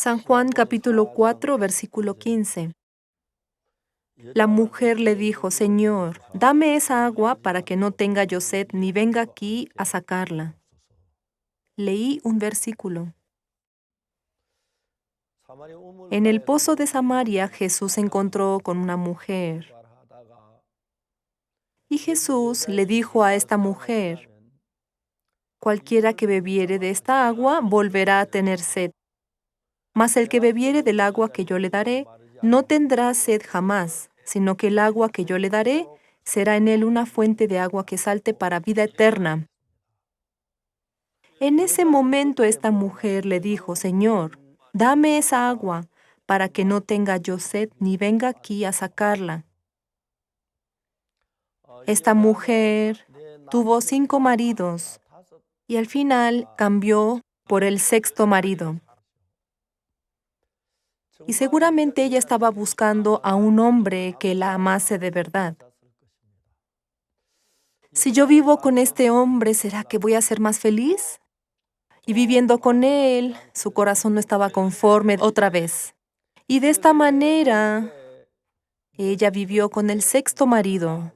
San Juan capítulo 4, versículo 15. La mujer le dijo, Señor, dame esa agua para que no tenga yo sed ni venga aquí a sacarla. Leí un versículo. En el pozo de Samaria, Jesús se encontró con una mujer. Y Jesús le dijo a esta mujer, cualquiera que bebiere de esta agua volverá a tener sed. Mas el que bebiere del agua que yo le daré, no tendrá sed jamás, sino que el agua que yo le daré será en él una fuente de agua que salte para vida eterna. En ese momento esta mujer le dijo, Señor, dame esa agua para que no tenga yo sed ni venga aquí a sacarla. Esta mujer tuvo 5 maridos y al final cambió por el 6º marido. Y seguramente ella estaba buscando a un hombre que la amase de verdad. Si yo vivo con este hombre, ¿será que voy a ser más feliz? Y viviendo con él, su corazón no estaba conforme otra vez. Y de esta manera, ella vivió con el 6º marido,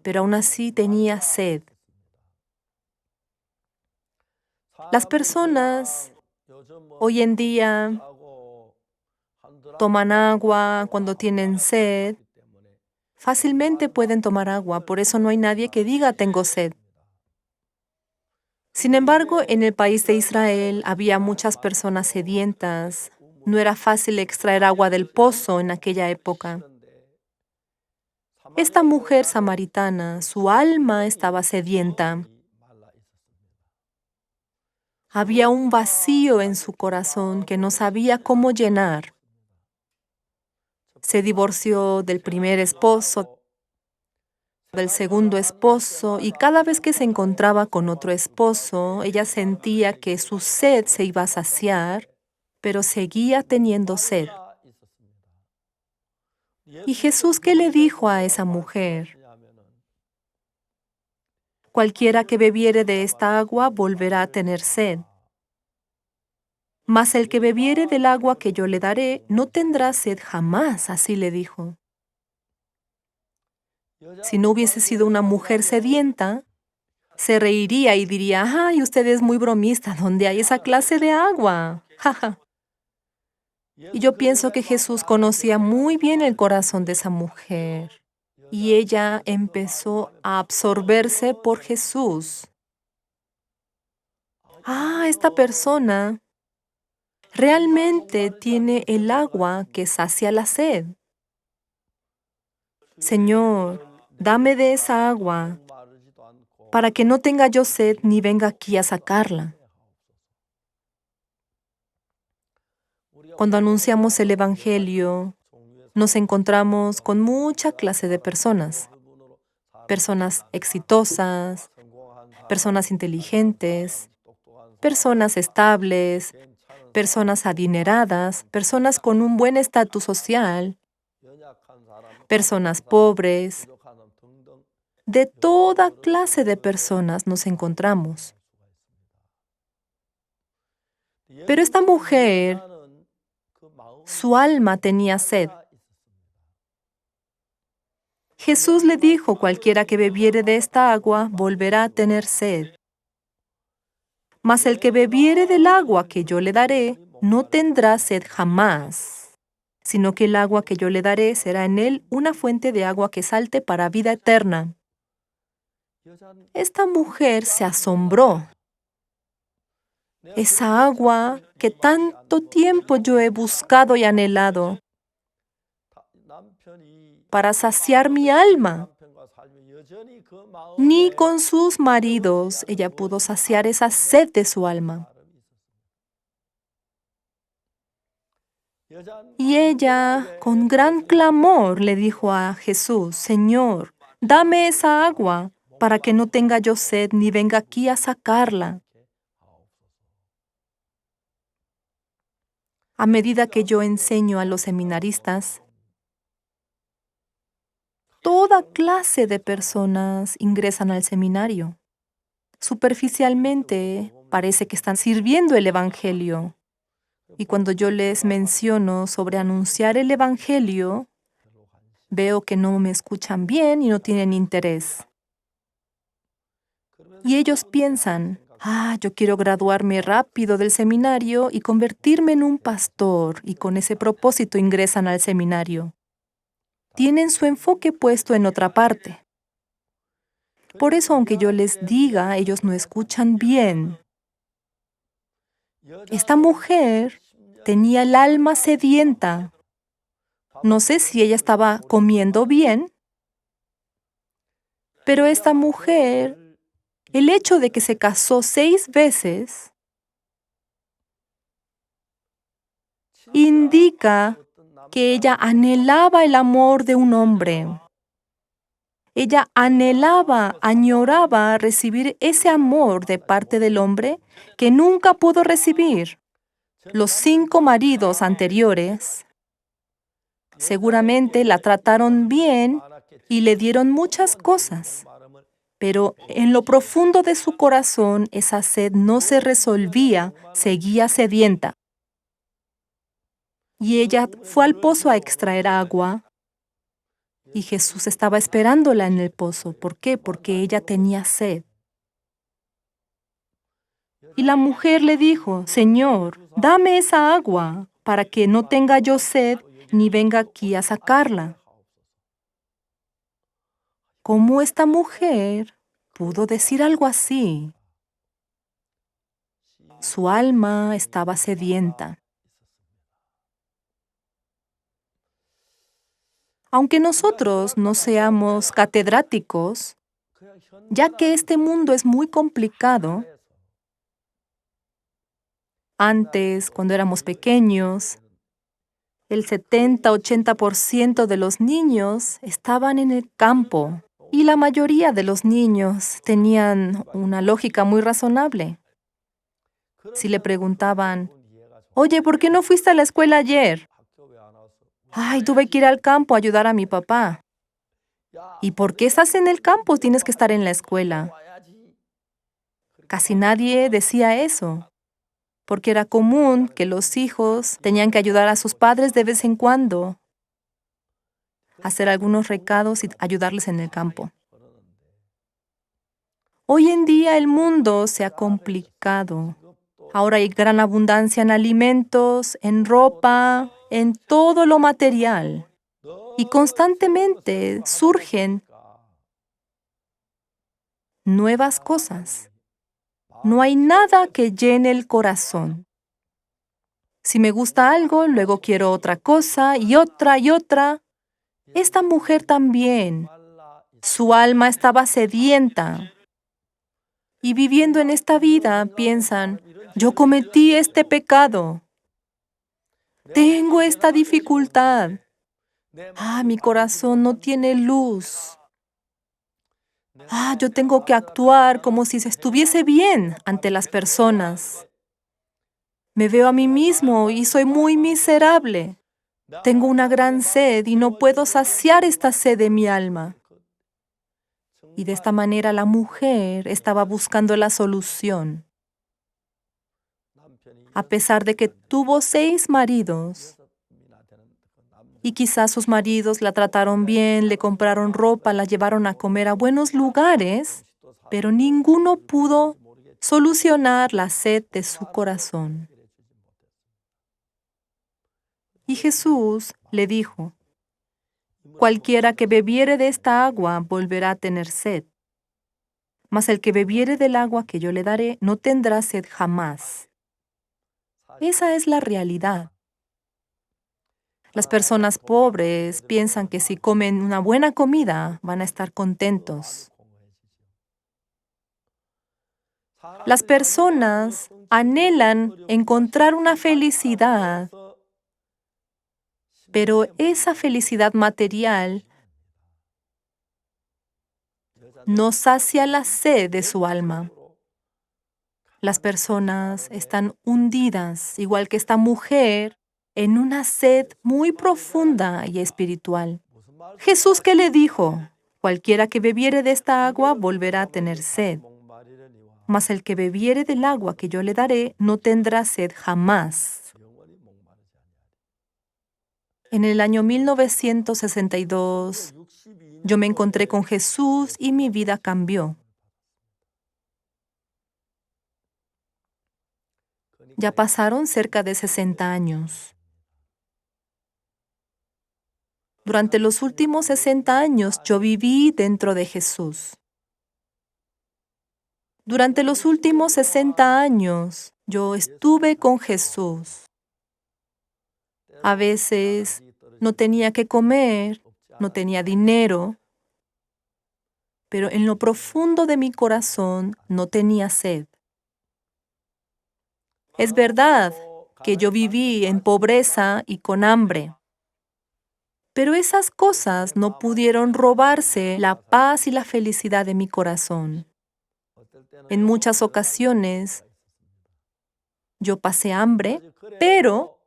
pero aún así tenía sed. Las personas hoy en día toman agua cuando tienen sed. Fácilmente pueden tomar agua, por eso no hay nadie que diga tengo sed. Sin embargo, en el país de Israel había muchas personas sedientas. No era fácil extraer agua del pozo en aquella época. Esta mujer samaritana, su alma estaba sedienta. Había un vacío en su corazón que no sabía cómo llenar. Se divorció del primer esposo, del segundo esposo, y cada vez que se encontraba con otro esposo, ella sentía que su sed se iba a saciar, pero seguía teniendo sed. ¿Y Jesús qué le dijo a esa mujer? Cualquiera que bebiere de esta agua volverá a tener sed. Mas el que bebiere del agua que yo le daré no tendrá sed jamás, así le dijo. Si no hubiese sido una mujer sedienta, se reiría y diría, ¡ay, usted es muy bromista! ¿Dónde hay esa clase de agua? Jaja. Y yo pienso que Jesús conocía muy bien el corazón de esa mujer. Y ella empezó a absorberse por Jesús. Esta persona realmente tiene el agua que sacia la sed. Señor, dame de esa agua para que no tenga yo sed ni venga aquí a sacarla. Cuando anunciamos el Evangelio, nos encontramos con mucha clase de personas. Personas exitosas, personas inteligentes, personas estables, personas adineradas, personas con un buen estatus social, personas pobres. De toda clase de personas nos encontramos. Pero esta mujer, su alma tenía sed. Jesús le dijo, cualquiera que bebiere de esta agua volverá a tener sed. Mas el que bebiere del agua que yo le daré, no tendrá sed jamás, sino que el agua que yo le daré será en él una fuente de agua que salte para vida eterna. Esta mujer se asombró. Esa agua que tanto tiempo yo he buscado y anhelado para saciar mi alma. Ni con sus maridos ella pudo saciar esa sed de su alma. Y ella, con gran clamor, le dijo a Jesús, Señor, dame esa agua para que no tenga yo sed ni venga aquí a sacarla. A medida que yo enseño a los seminaristas, toda clase de personas ingresan al seminario. Superficialmente, parece que están sirviendo el Evangelio. Y cuando yo les menciono sobre anunciar el Evangelio, veo que no me escuchan bien y no tienen interés. Y ellos piensan, yo quiero graduarme rápido del seminario y convertirme en un pastor, y con ese propósito ingresan al seminario. Tienen su enfoque puesto en otra parte. Por eso, aunque yo les diga, ellos no escuchan bien. Esta mujer tenía el alma sedienta. No sé si ella estaba comiendo bien, pero esta mujer, el hecho de que se casó 6 veces, indica que ella anhelaba el amor de un hombre. Ella anhelaba, añoraba recibir ese amor de parte del hombre que nunca pudo recibir. Los 5 maridos anteriores seguramente la trataron bien y le dieron muchas cosas, pero en lo profundo de su corazón esa sed no se resolvía, seguía sedienta. Y ella fue al pozo a extraer agua y Jesús estaba esperándola en el pozo. ¿Por qué? Porque ella tenía sed. Y la mujer le dijo, Señor, dame esa agua para que no tenga yo sed ni venga aquí a sacarla. ¿Cómo esta mujer pudo decir algo así? Su alma estaba sedienta. Aunque nosotros no seamos catedráticos, ya que este mundo es muy complicado, antes, cuando éramos pequeños, el 70-80% de los niños estaban en el campo y la mayoría de los niños tenían una lógica muy razonable. Si le preguntaban, oye, ¿por qué no fuiste a la escuela ayer? Ay, tuve que ir al campo a ayudar a mi papá. ¿Y por qué estás en el campo? Tienes que estar en la escuela. Casi nadie decía eso, porque era común que los hijos tenían que ayudar a sus padres de vez en cuando, hacer algunos recados y ayudarles en el campo. Hoy en día el mundo se ha complicado. Ahora hay gran abundancia en alimentos, en ropa, en todo lo material. Y constantemente surgen nuevas cosas. No hay nada que llene el corazón. Si me gusta algo, luego quiero otra cosa y otra y otra. Esta mujer también. Su alma estaba sedienta. Y viviendo en esta vida piensan, yo cometí este pecado. Tengo esta dificultad. Mi corazón no tiene luz. Yo tengo que actuar como si se estuviese bien ante las personas. Me veo a mí mismo y soy muy miserable. Tengo una gran sed y no puedo saciar esta sed de mi alma. Y de esta manera la mujer estaba buscando la solución. A pesar de que tuvo 6 maridos, y quizás sus maridos la trataron bien, le compraron ropa, la llevaron a comer a buenos lugares, pero ninguno pudo solucionar la sed de su corazón. Y Jesús le dijo, cualquiera que bebiere de esta agua volverá a tener sed, mas el que bebiere del agua que yo le daré no tendrá sed jamás. Esa es la realidad. Las personas pobres piensan que si comen una buena comida van a estar contentos. Las personas anhelan encontrar una felicidad, pero esa felicidad material no sacia la sed de su alma. Las personas están hundidas, igual que esta mujer, en una sed muy profunda y espiritual. Jesús, ¿qué le dijo? Cualquiera que bebiere de esta agua volverá a tener sed, mas el que bebiere del agua que yo le daré no tendrá sed jamás. En el año 1962, yo me encontré con Jesús y mi vida cambió. Ya pasaron cerca de 60 años. Durante los últimos 60 años yo viví dentro de Jesús. Durante los últimos 60 años yo estuve con Jesús. A veces no tenía que comer, no tenía dinero, pero en lo profundo de mi corazón no tenía sed. Es verdad que yo viví en pobreza y con hambre, pero esas cosas no pudieron robarse la paz y la felicidad de mi corazón. En muchas ocasiones yo pasé hambre, pero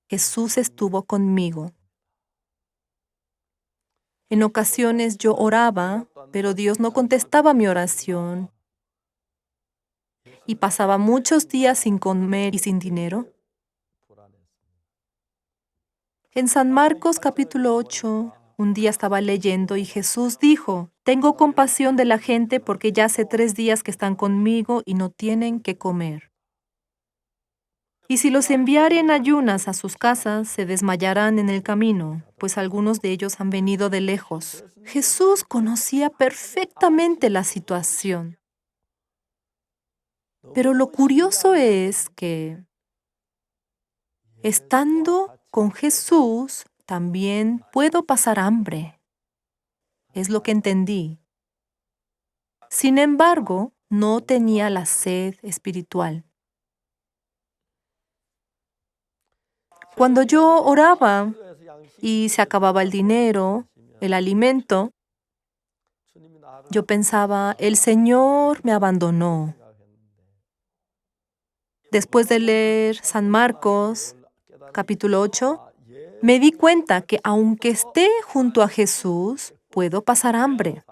Jesús estuvo conmigo. En ocasiones yo oraba, pero Dios no contestaba mi oración y pasaba muchos días sin comer y sin dinero. En San Marcos capítulo 8, un día estaba leyendo y Jesús dijo: «Tengo compasión de la gente porque ya hace 3 días que están conmigo y no tienen que comer. Y si los enviare en ayunas a sus casas, se desmayarán en el camino, pues algunos de ellos han venido de lejos». Jesús conocía perfectamente la situación. Pero lo curioso es que, estando con Jesús, también puedo pasar hambre. Es lo que entendí. Sin embargo, no tenía la sed espiritual. Cuando yo oraba y se acababa el dinero, el alimento, yo pensaba: el Señor me abandonó. Después de leer San Marcos, capítulo 8, me di cuenta que aunque esté junto a Jesús, puedo pasar hambre.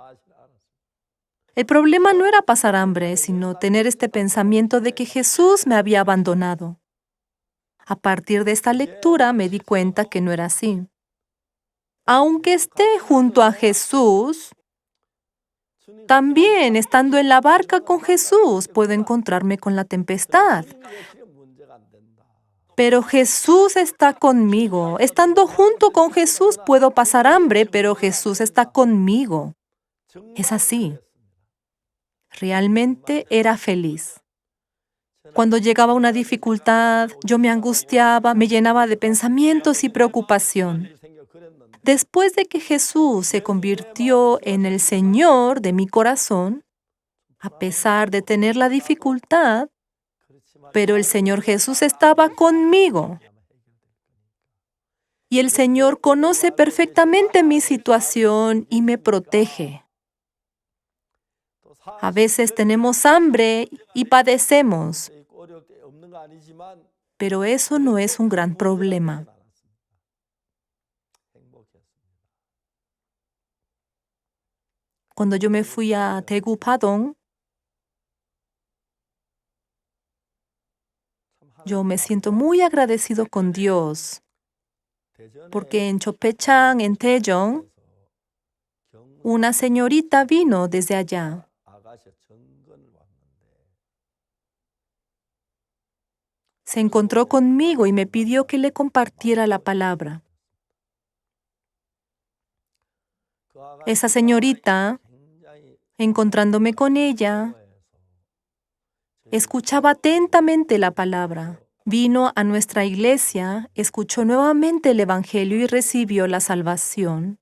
El problema no era pasar hambre, sino tener este pensamiento de que Jesús me había abandonado. A partir de esta lectura me di cuenta que no era así. Aunque esté junto a Jesús, también estando en la barca con Jesús, puedo encontrarme con la tempestad. Pero Jesús está conmigo. Estando junto con Jesús puedo pasar hambre, pero Jesús está conmigo. Es así. Realmente era feliz. Cuando llegaba una dificultad, yo me angustiaba, me llenaba de pensamientos y preocupación. Después de que Jesús se convirtió en el Señor de mi corazón, a pesar de tener la dificultad, pero el Señor Jesús estaba conmigo. Y el Señor conoce perfectamente mi situación y me protege. A veces tenemos hambre y padecemos, pero eso no es un gran problema. Cuando yo me fui a Daegu Padong, yo me siento muy agradecido con Dios, porque en Chopechang, en Daejeon, una señorita vino desde allá. Se encontró conmigo y me pidió que le compartiera la palabra. Esa señorita, encontrándome con ella, escuchaba atentamente la palabra. Vino a nuestra iglesia, escuchó nuevamente el Evangelio y recibió la salvación.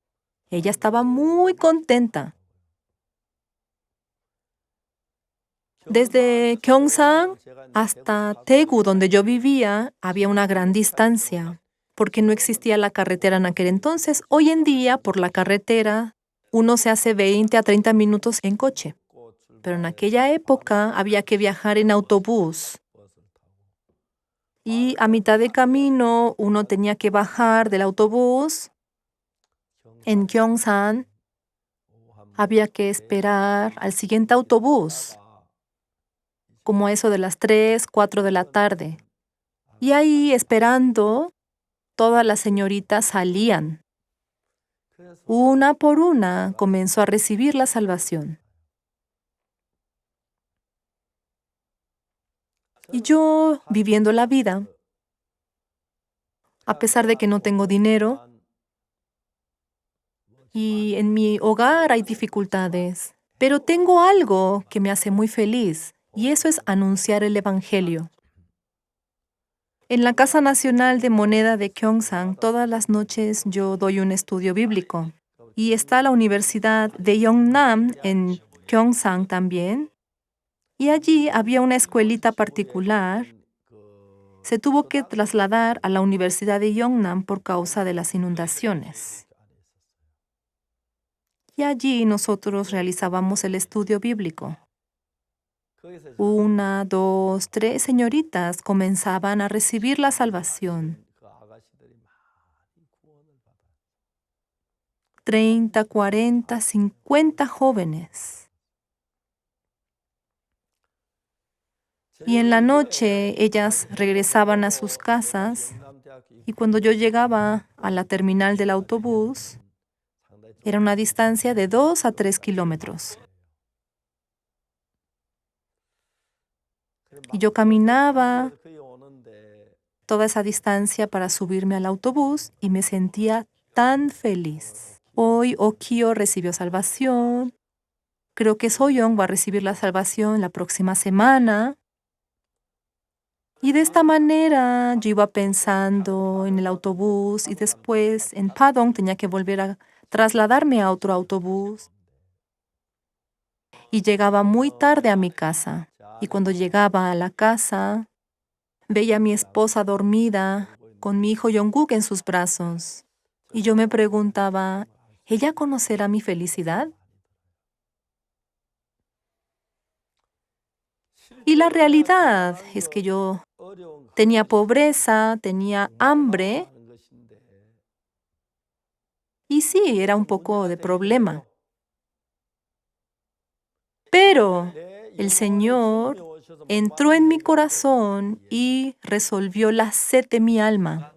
Ella estaba muy contenta. Desde Gyeongsang hasta Daegu, donde yo vivía, había una gran distancia, porque no existía la carretera en aquel entonces. Hoy en día, por la carretera, uno se hace 20 a 30 minutos en coche. Pero en aquella época había que viajar en autobús. Y a mitad de camino uno tenía que bajar del autobús. En Gyeongsang había que esperar al siguiente autobús, como a eso de las 3, 4 de la tarde. Y ahí, esperando, todas las señoritas salían. Una por una comenzó a recibir la salvación. Y yo, viviendo la vida, a pesar de que no tengo dinero y en mi hogar hay dificultades, pero tengo algo que me hace muy feliz, y eso es anunciar el Evangelio. En la Casa Nacional de Moneda de Gyeongsang, todas las noches yo doy un estudio bíblico. Y está la Universidad de Yeongnam en Gyeongsang también. Y allí había una escuelita particular. Se tuvo que trasladar a la Universidad de Yeongnam por causa de las inundaciones. Y allí nosotros realizábamos el estudio bíblico. 1, 2, 3 señoritas comenzaban a recibir la salvación. 30, 40, 50 jóvenes. Y en la noche ellas regresaban a sus casas, y cuando yo llegaba a la terminal del autobús, era una distancia de 2 a 3 kilómetros. Y yo caminaba toda esa distancia para subirme al autobús y me sentía tan feliz. Hoy Okio recibió salvación. Creo que Soyoung va a recibir la salvación la próxima semana. Y de esta manera yo iba pensando en el autobús, y después en Padong tenía que volver a trasladarme a otro autobús. Y llegaba muy tarde a mi casa. Y cuando llegaba a la casa, veía a mi esposa dormida con mi hijo Jungkook en sus brazos. Y yo me preguntaba, ¿ella conocerá mi felicidad? Y la realidad es que yo tenía pobreza, tenía hambre, y sí, era un poco de problema. Pero el Señor entró en mi corazón y resolvió la sed de mi alma.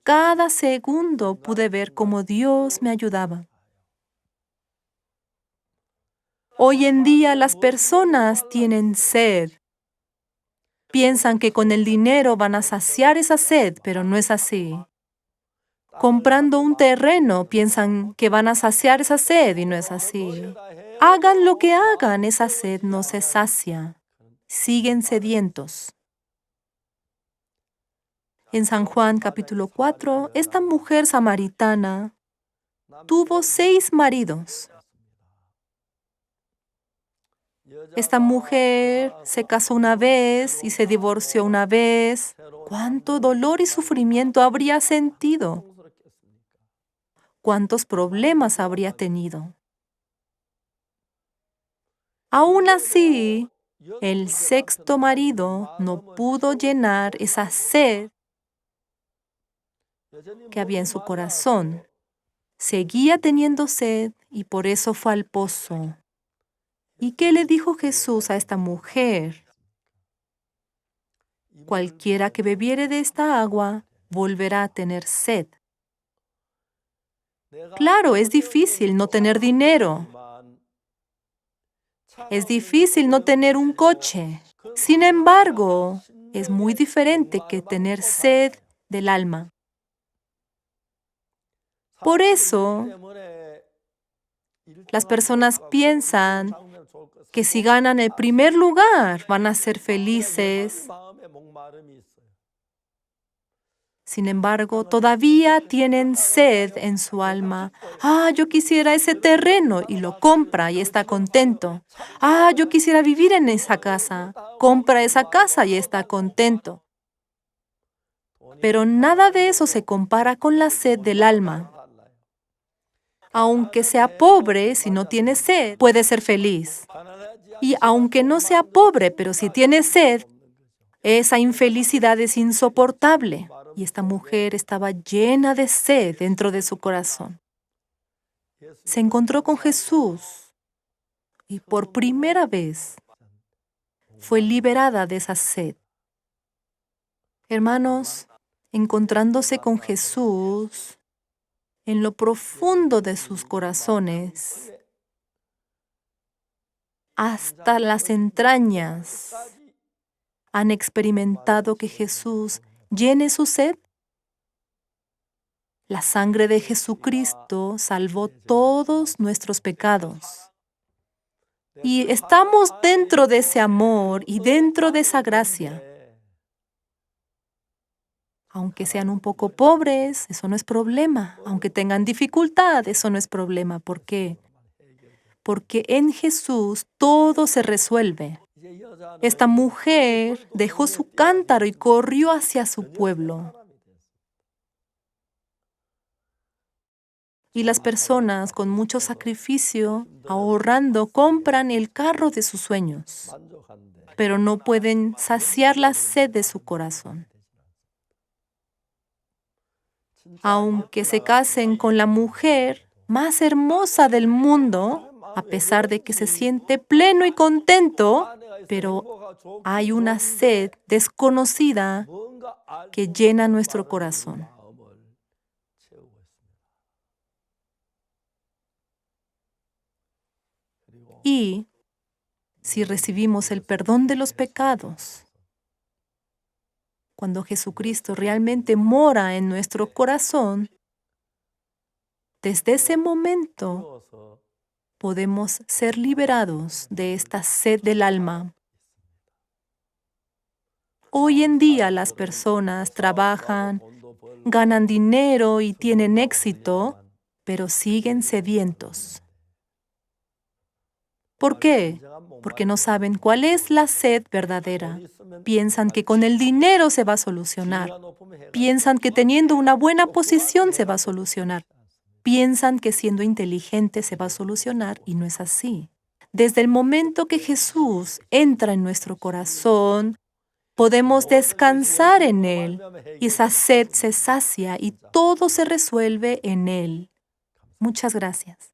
Cada segundo pude ver cómo Dios me ayudaba. Hoy en día las personas tienen sed. Piensan que con el dinero van a saciar esa sed, pero no es así. Comprando un terreno, piensan que van a saciar esa sed y no es así. Hagan lo que hagan, esa sed no se sacia. Siguen sedientos. En San Juan capítulo 4, esta mujer samaritana tuvo 6 maridos. Esta mujer se casó una vez y se divorció una vez. ¿Cuánto dolor y sufrimiento habría sentido? ¿Cuántos problemas habría tenido? Aún así, el 6º marido no pudo llenar esa sed que había en su corazón. Seguía teniendo sed y por eso fue al pozo. ¿Y qué le dijo Jesús a esta mujer? Cualquiera que bebiere de esta agua volverá a tener sed. Claro, es difícil no tener dinero. Es difícil no tener un coche. Sin embargo, es muy diferente que tener sed del alma. Por eso, las personas piensan que si ganan el primer lugar van a ser felices. Sin embargo, todavía tienen sed en su alma. Yo quisiera ese terreno, y lo compra y está contento. Yo quisiera vivir en esa casa. Compra esa casa y está contento. Pero nada de eso se compara con la sed del alma. Aunque sea pobre, si no tiene sed, puede ser feliz. Y aunque no sea pobre, pero si tiene sed, esa infelicidad es insoportable. Y esta mujer estaba llena de sed dentro de su corazón. Se encontró con Jesús y por primera vez fue liberada de esa sed. Hermanos, encontrándose con Jesús en lo profundo de sus corazones, hasta las entrañas, han experimentado que Jesús llene su sed. La sangre de Jesucristo salvó todos nuestros pecados. Y estamos dentro de ese amor y dentro de esa gracia. Aunque sean un poco pobres, eso no es problema. Aunque tengan dificultad, eso no es problema. ¿Por qué? Porque en Jesús todo se resuelve. Esta mujer dejó su cántaro y corrió hacia su pueblo. Y las personas con mucho sacrificio, ahorrando, compran el carro de sus sueños, pero no pueden saciar la sed de su corazón. Aunque se casen con la mujer más hermosa del mundo, a pesar de que se siente pleno y contento, pero hay una sed desconocida que llena nuestro corazón. Y si recibimos el perdón de los pecados, cuando Jesucristo realmente mora en nuestro corazón, desde ese momento podemos ser liberados de esta sed del alma. Hoy en día las personas trabajan, ganan dinero y tienen éxito, pero siguen sedientos. ¿Por qué? Porque no saben cuál es la sed verdadera. Piensan que con el dinero se va a solucionar. Piensan que teniendo una buena posición se va a solucionar. Piensan que siendo inteligente se va a solucionar y no es así. Desde el momento que Jesús entra en nuestro corazón, podemos descansar en Él y esa sed se sacia y todo se resuelve en Él. Muchas gracias.